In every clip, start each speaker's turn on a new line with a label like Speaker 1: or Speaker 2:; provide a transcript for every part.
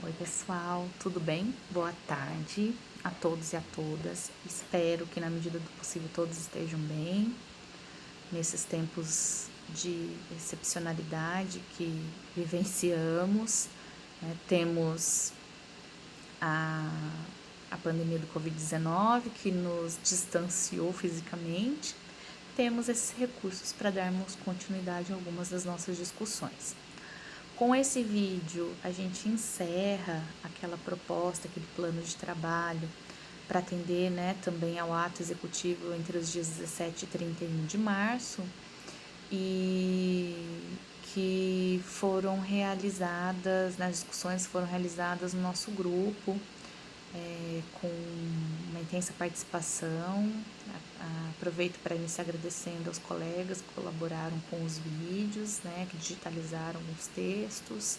Speaker 1: Oi, pessoal, tudo bem? Boa tarde a todos e a todas. Espero que, na medida do possível, todos estejam bem nesses tempos de excepcionalidade que vivenciamos, né? Temos a, a pandemia do Covid-19 que nos distanciou fisicamente. Temos esses recursos para darmos continuidade a algumas das nossas discussões. Com esse vídeo, a gente encerra aquela proposta, aquele plano de trabalho para atender, né, também ao ato executivo entre os dias 17 e 31 de março e que foram realizadas, nas discussões foram realizadas no nosso grupo, com uma intensa participação. Aproveito para iniciar agradecendo aos colegas que colaboraram com os vídeos, né, que digitalizaram os textos,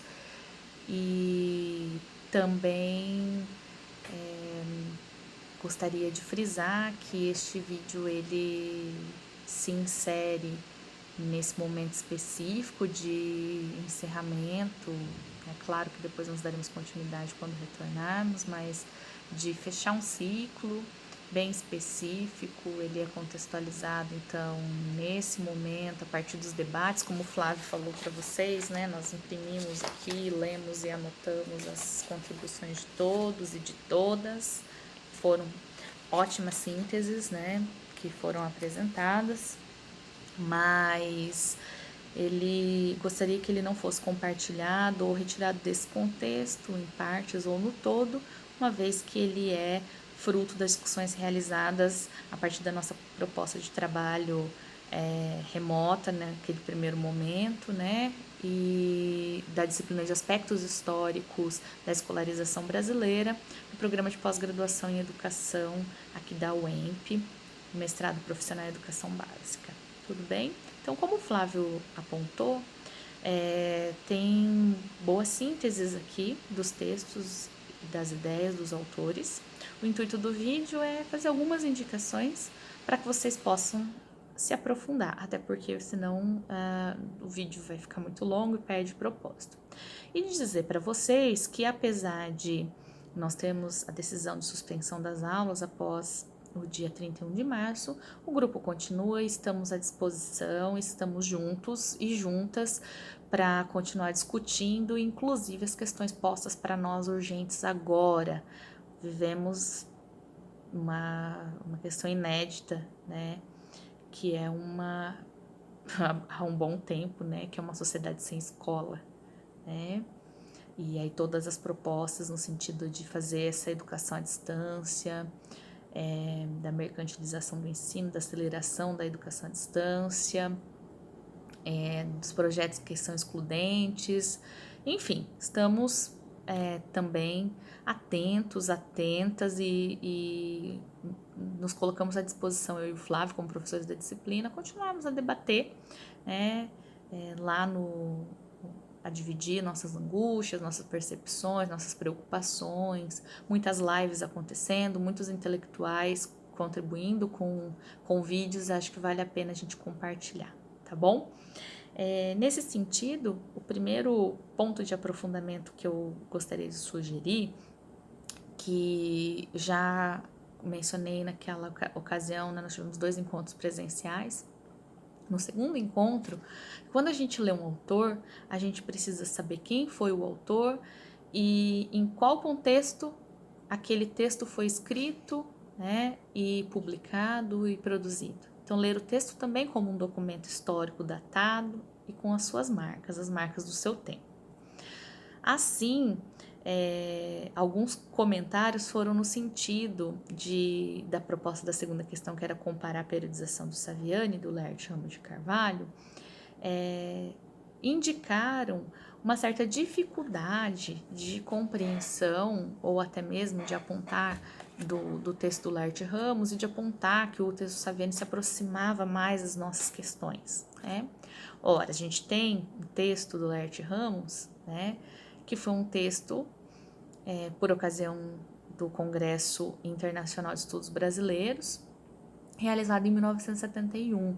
Speaker 1: e também gostaria de frisar que este vídeo ele se insere nesse momento específico de encerramento. É claro que depois nós daremos continuidade quando retornarmos, mas de fechar um ciclo bem específico. Ele é contextualizado, então, nesse momento, a partir dos debates, como o Flávio falou para vocês, né? Nós imprimimos aqui, lemos e anotamos as contribuições de todos e de todas. Foram ótimas sínteses, né? Que foram apresentadas, mas ele gostaria que ele não fosse compartilhado ou retirado desse contexto, em partes ou no todo, uma vez que ele é fruto das discussões realizadas a partir da nossa proposta de trabalho remota, né, naquele primeiro momento, né, e da disciplina de aspectos históricos da escolarização brasileira, no programa de pós-graduação em educação aqui da UEMP, mestrado profissional em educação básica. Tudo bem? Então, como o Flávio apontou, tem boas sínteses aqui dos textos e das ideias dos autores. O intuito do vídeo é fazer algumas indicações para que vocês possam se aprofundar, até porque senão o vídeo vai ficar muito longo e perde propósito. E dizer para vocês que, apesar de nós termos a decisão de suspensão das aulas após o dia 31 de março, o grupo continua, estamos à disposição, estamos juntos e juntas para continuar discutindo, inclusive as questões postas para nós urgentes agora. Vivemos uma questão inédita, né, que é há um bom tempo, né, que é uma sociedade sem escola, né, e aí todas as propostas no sentido de fazer essa educação à distância, da mercantilização do ensino, da aceleração da educação à distância, dos projetos que são excludentes, enfim, estamos também atentos, atentas e nos colocamos à disposição, eu e o Flávio, como professores da disciplina, continuarmos a debater, né, lá no a dividir nossas angústias, nossas percepções, nossas preocupações, muitas lives acontecendo, muitos intelectuais contribuindo com vídeos, acho que vale a pena a gente compartilhar, tá bom? Nesse sentido, o primeiro ponto de aprofundamento que eu gostaria de sugerir, que já mencionei naquela ocasião, né, nós tivemos 2 encontros presenciais. No segundo encontro, quando a gente lê um autor, a gente precisa saber quem foi o autor e em qual contexto aquele texto foi escrito, né, e publicado e produzido. Então, ler o texto também como um documento histórico datado e com as suas marcas, as marcas do seu tempo. Assim, alguns comentários foram no sentido da proposta da segunda questão, que era comparar a periodização do Saviani e do Laerte Ramos de Carvalho, indicaram uma certa dificuldade de compreensão ou até mesmo de apontar do texto do Laerte Ramos e de apontar que o texto do Saviani se aproximava mais das nossas questões, né? Ora, a gente tem um texto do Laerte Ramos, né, que foi um texto por ocasião do Congresso Internacional de Estudos Brasileiros, realizado em 1971.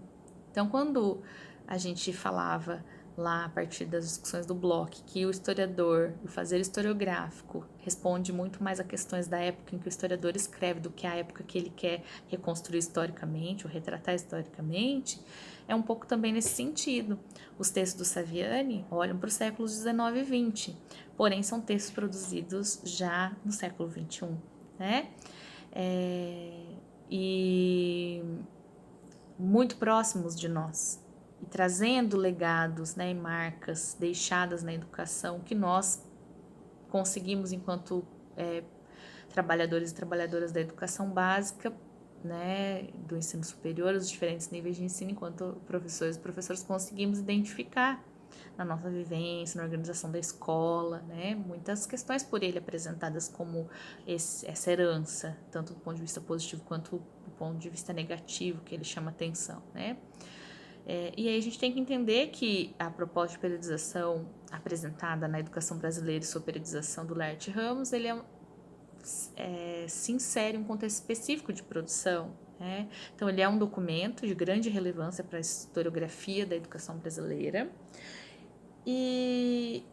Speaker 1: Então, quando a gente falava lá a partir das discussões do Bloch, que o historiador, o fazer historiográfico, responde muito mais a questões da época em que o historiador escreve do que a época que ele quer reconstruir historicamente ou retratar historicamente, é um pouco também nesse sentido. Os textos do Saviani olham para os séculos 19 e 20, porém são textos produzidos já no século 21, né? E muito próximos de nós, e trazendo legados, né, e marcas deixadas na educação que nós conseguimos enquanto trabalhadores e trabalhadoras da educação básica, né, do ensino superior, os diferentes níveis de ensino, enquanto professores e professoras conseguimos identificar na nossa vivência, na organização da escola, né, muitas questões por ele apresentadas como essa herança, tanto do ponto de vista positivo quanto do ponto de vista negativo, que ele chama atenção, né. E aí a gente tem que entender que a proposta de periodização apresentada na educação brasileira e sua periodização do Laerte Ramos, ele se insere em um contexto específico de produção, né? Então ele é um documento de grande relevância para a historiografia da educação brasileira e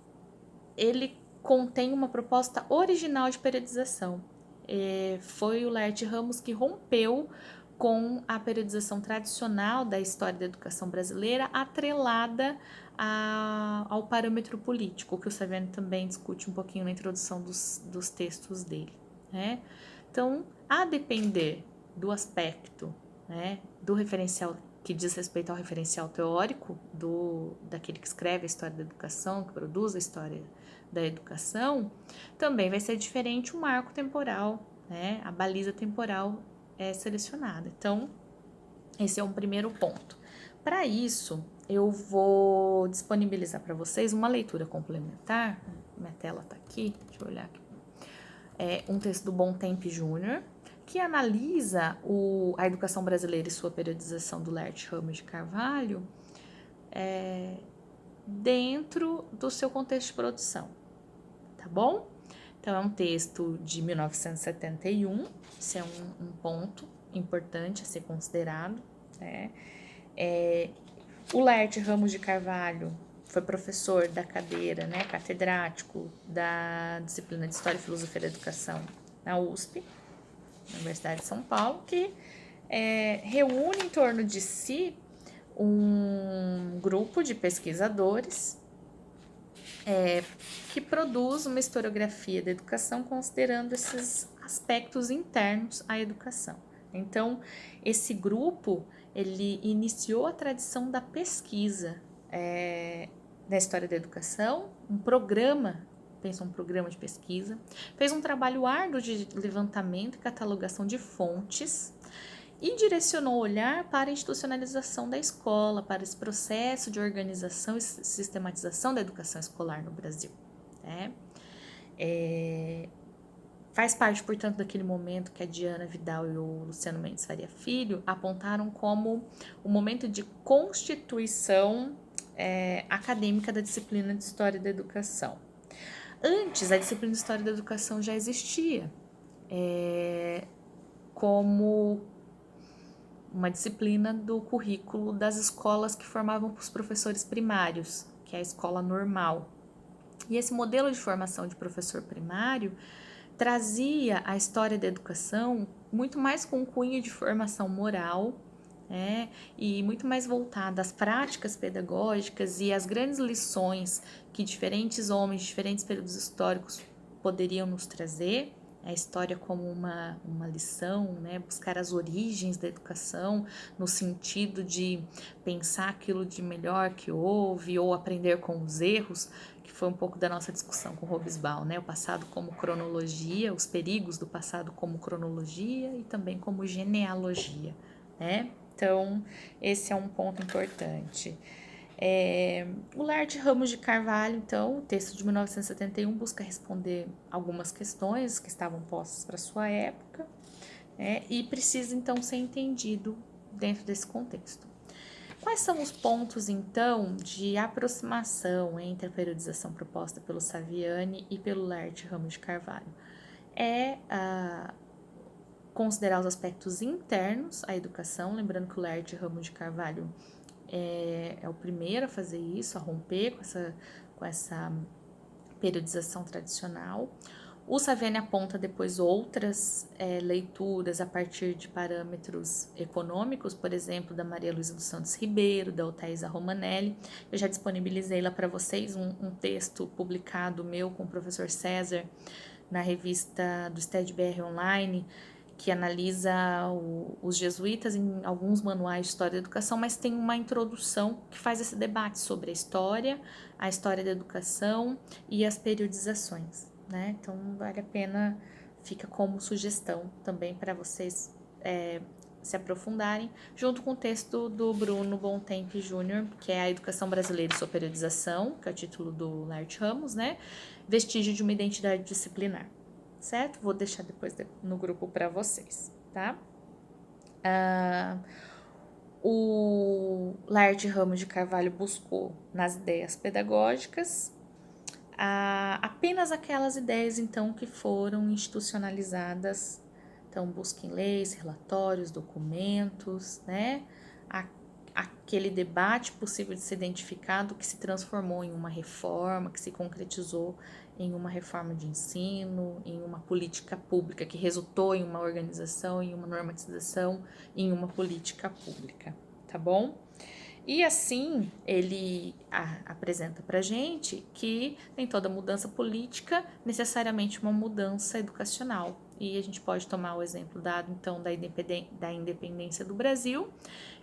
Speaker 1: ele contém uma proposta original de periodização. Foi o Laerte Ramos que rompeu com a periodização tradicional da história da educação brasileira, atrelada ao parâmetro político, que o Saviani também discute um pouquinho na introdução dos textos dele, né? Então, a depender do aspecto, né, do referencial que diz respeito ao referencial teórico daquele que escreve a história da educação, que produz a história da educação, também vai ser diferente o marco temporal, né, a baliza temporal selecionada. Então, esse é um primeiro ponto. Para isso, eu vou disponibilizar para vocês uma leitura complementar. Minha tela está aqui, deixa eu olhar aqui. É um texto do Bontempi Júnior, que analisa a educação brasileira e sua periodização do Laerte Ramos de Carvalho dentro do seu contexto de produção, tá bom? Então, é um texto de 1971, esse é um ponto importante a ser considerado, né? O Laerte Ramos de Carvalho foi professor da cadeira, né, catedrático da disciplina de História e Filosofia da Educação na USP, na Universidade de São Paulo, que reúne em torno de si um grupo de pesquisadores que produz uma historiografia da educação considerando esses aspectos internos à educação. Então, esse grupo, ele iniciou a tradição da pesquisa da história da educação, um programa de pesquisa, fez um trabalho árduo de levantamento e catalogação de fontes e direcionou o olhar para a institucionalização da escola, para esse processo de organização e sistematização da educação escolar no Brasil, né? Faz parte, portanto, daquele momento que a Diana Vidal e o Luciano Mendes Faria Filho apontaram como o momento de constituição acadêmica da disciplina de História da Educação. Antes, a disciplina de História da Educação já existia como uma disciplina do currículo das escolas que formavam os professores primários, que é a escola normal. E esse modelo de formação de professor primário trazia a história da educação muito mais com um cunho de formação moral, e muito mais voltada às práticas pedagógicas e às grandes lições que diferentes homens, diferentes períodos históricos poderiam nos trazer. A história como uma lição, né? Buscar as origens da educação no sentido de pensar aquilo de melhor que houve ou aprender com os erros, que foi um pouco da nossa discussão com Hobsbawm, né? O passado como cronologia, os perigos do passado como cronologia e também como genealogia, né? Então, esse é um ponto importante. O Laerte Ramos de Carvalho, então, o texto de 1971 busca responder algumas questões que estavam postas para sua época, e precisa, então, ser entendido dentro desse contexto. Quais são os pontos, então, de aproximação entre a periodização proposta pelo Saviani e pelo Laerte Ramos de Carvalho? Considerar os aspectos internos à educação, lembrando que o Laerte Ramos de Carvalho é o primeiro a fazer isso, a romper com essa periodização tradicional. O Saviani aponta depois outras leituras a partir de parâmetros econômicos, por exemplo, da Maria Luísa dos Santos Ribeiro, da Othaísa Romanelli. Eu já disponibilizei lá para vocês um texto publicado meu com o professor César na revista do STED-BR Online, que analisa os jesuítas em alguns manuais de história da educação, mas tem uma introdução que faz esse debate sobre a história da educação e as periodizações, né? Então, vale a pena, fica como sugestão também para vocês se aprofundarem, junto com o texto do Bruno Bontempi Júnior, que é A Educação Brasileira e Sua Periodização, que é o título do Laerte Ramos, né? Vestígio de uma Identidade Disciplinar. Certo? Vou deixar depois no grupo para vocês, tá? O Laerte Ramos de Carvalho buscou nas ideias pedagógicas apenas aquelas ideias, então, que foram institucionalizadas. Então, busca em leis, relatórios, documentos, né? Aquele debate possível de ser identificado que se transformou em uma reforma, que se concretizou em uma reforma de ensino, em uma política pública que resultou em uma organização, em uma normatização, em uma política pública, tá bom? E assim, ele apresenta pra gente que nem toda mudança política necessariamente uma mudança educacional. E a gente pode tomar o exemplo dado, então, da independência do Brasil,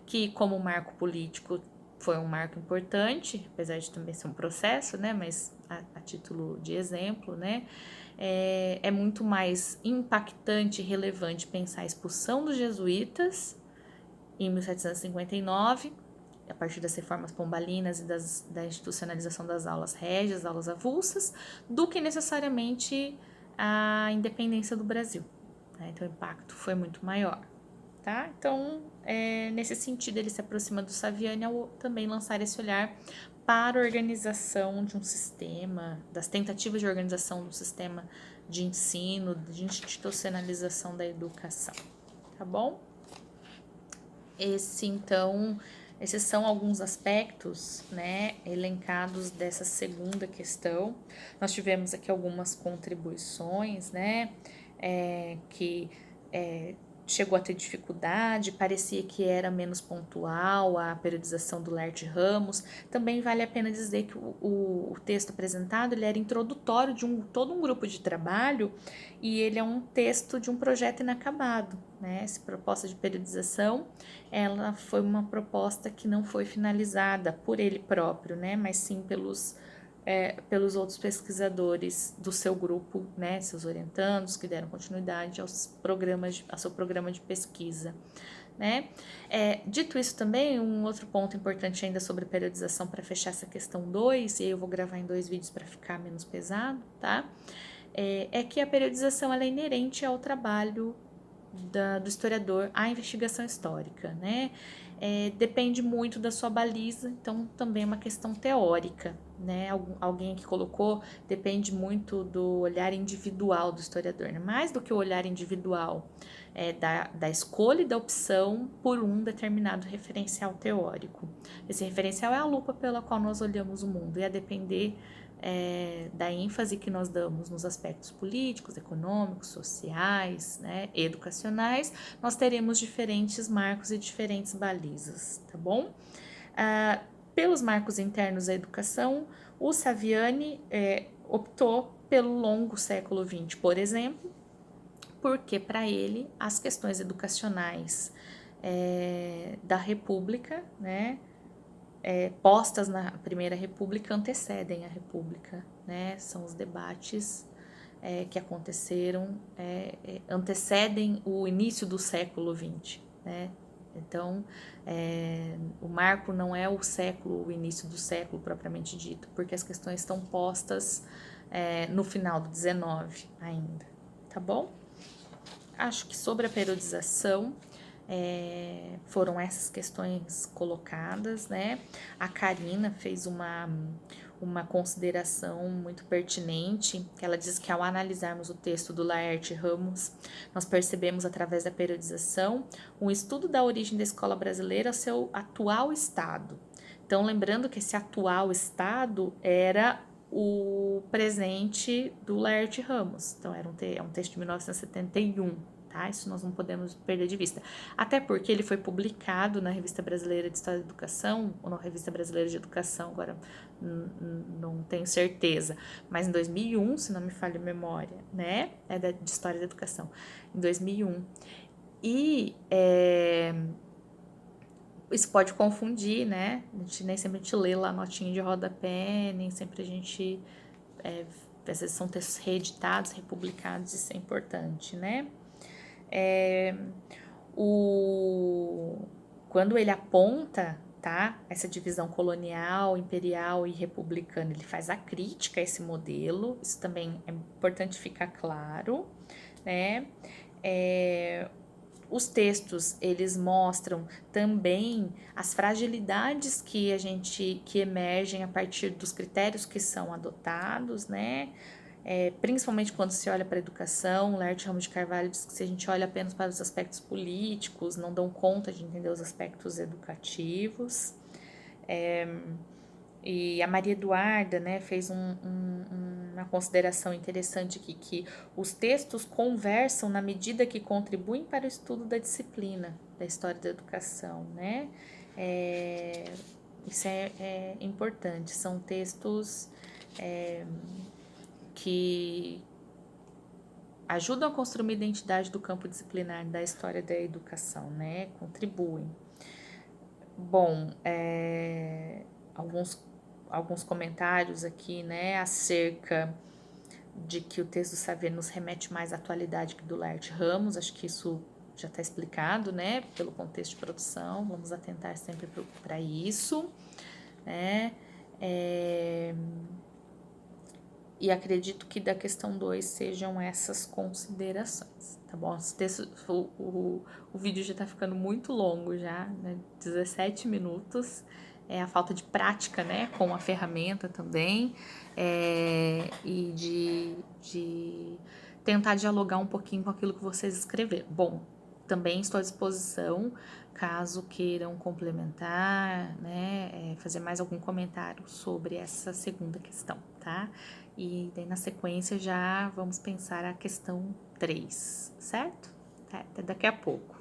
Speaker 1: que como marco político foi um marco importante, apesar de também ser um processo, né, mas a título de exemplo, né, é muito mais impactante e relevante pensar a expulsão dos jesuítas em 1759, a partir das reformas pombalinas e da institucionalização das aulas régias, aulas avulsas, do que necessariamente a independência do Brasil, né? Então o impacto foi muito maior. Tá? Então, nesse sentido, ele se aproxima do Saviani ao também lançar esse olhar para a organização de um sistema, das tentativas de organização do sistema de ensino, de institucionalização da educação, tá bom? Esses são alguns aspectos, né, elencados dessa segunda questão. Nós tivemos aqui algumas contribuições, né, que chegou a ter dificuldade, parecia que era menos pontual a periodização do Laerte Ramos. Também vale a pena dizer que o texto apresentado ele era introdutório de todo um grupo de trabalho e ele é um texto de um projeto inacabado, né? Essa proposta de periodização, ela foi uma proposta que não foi finalizada por ele próprio, né? Mas sim pelos outros pesquisadores do seu grupo, né, seus orientandos, que deram continuidade ao seu programa de pesquisa, né. Dito isso também, um outro ponto importante ainda sobre periodização para fechar essa questão 2, e aí eu vou gravar em 2 vídeos para ficar menos pesado, tá, é que a periodização ela é inerente ao trabalho do historiador, à investigação histórica, né, depende muito da sua baliza, então também é uma questão teórica, né? Alguém que colocou, depende muito do olhar individual do historiador, né? Mais do que o olhar individual da escolha e da opção por um determinado referencial teórico. Esse referencial é a lupa pela qual nós olhamos o mundo, e a depender da ênfase que nós damos nos aspectos políticos, econômicos, sociais, né, educacionais, nós teremos diferentes marcos e diferentes balizas, tá bom? Pelos marcos internos da educação, o Saviani optou pelo longo século XX, por exemplo, porque para ele as questões educacionais da República, né, postas na Primeira República antecedem a República, né? São os debates que aconteceram, antecedem o início do século XX, né? Então, o marco não é o início do século propriamente dito, porque as questões estão postas no final do 19 ainda, tá bom? Acho que sobre a periodização, foram essas questões colocadas, né? A Karina fez uma consideração muito pertinente, que ela diz que ao analisarmos o texto do Laerte Ramos, nós percebemos através da periodização um estudo da origem da escola brasileira ao seu atual estado. Então, lembrando que esse atual estado era o presente do Laerte Ramos. Então, é um texto de 1971, tá? Isso nós não podemos perder de vista. Até porque ele foi publicado na Revista Brasileira de História da Educação, ou na Revista Brasileira de Educação, agora não tenho certeza, mas em 2001, se não me falha a memória, né? É de História da Educação, em 2001. E isso pode confundir, né? Nem sempre a gente lê lá a notinha de rodapé, nem sempre a gente... às vezes são textos reeditados, republicados, isso é importante, né? Quando ele aponta, tá, essa divisão colonial, imperial e republicana, ele faz a crítica a esse modelo, isso também é importante ficar claro, né? Os textos, eles mostram também as fragilidades que emergem a partir dos critérios que são adotados, né? Principalmente quando se olha para a educação, Laerte Ramos de Carvalho diz que se a gente olha apenas para os aspectos políticos, não dão conta de entender os aspectos educativos. E a Maria Eduarda, né, fez uma consideração interessante aqui, que os textos conversam na medida que contribuem para o estudo da disciplina, da história da educação, né? Isso é importante, são textos que ajudam a construir uma identidade do campo disciplinar da história da educação, né? Contribuem. Bom, alguns comentários aqui, né, acerca de que o texto do Xavier nos remete mais à atualidade que do Laerte Ramos, acho que isso já está explicado, né, pelo contexto de produção, vamos atentar sempre para isso, né, e acredito que da questão 2 sejam essas considerações, tá bom? Esse texto, o vídeo já tá ficando muito longo já, né? 17 minutos, a falta de prática, né, com a ferramenta também, e de tentar dialogar um pouquinho com aquilo que vocês escreveram. Bom, também estou à disposição, caso queiram complementar, né, fazer mais algum comentário sobre essa segunda questão, tá? E daí na sequência já vamos pensar a questão 3, certo? Até daqui a pouco.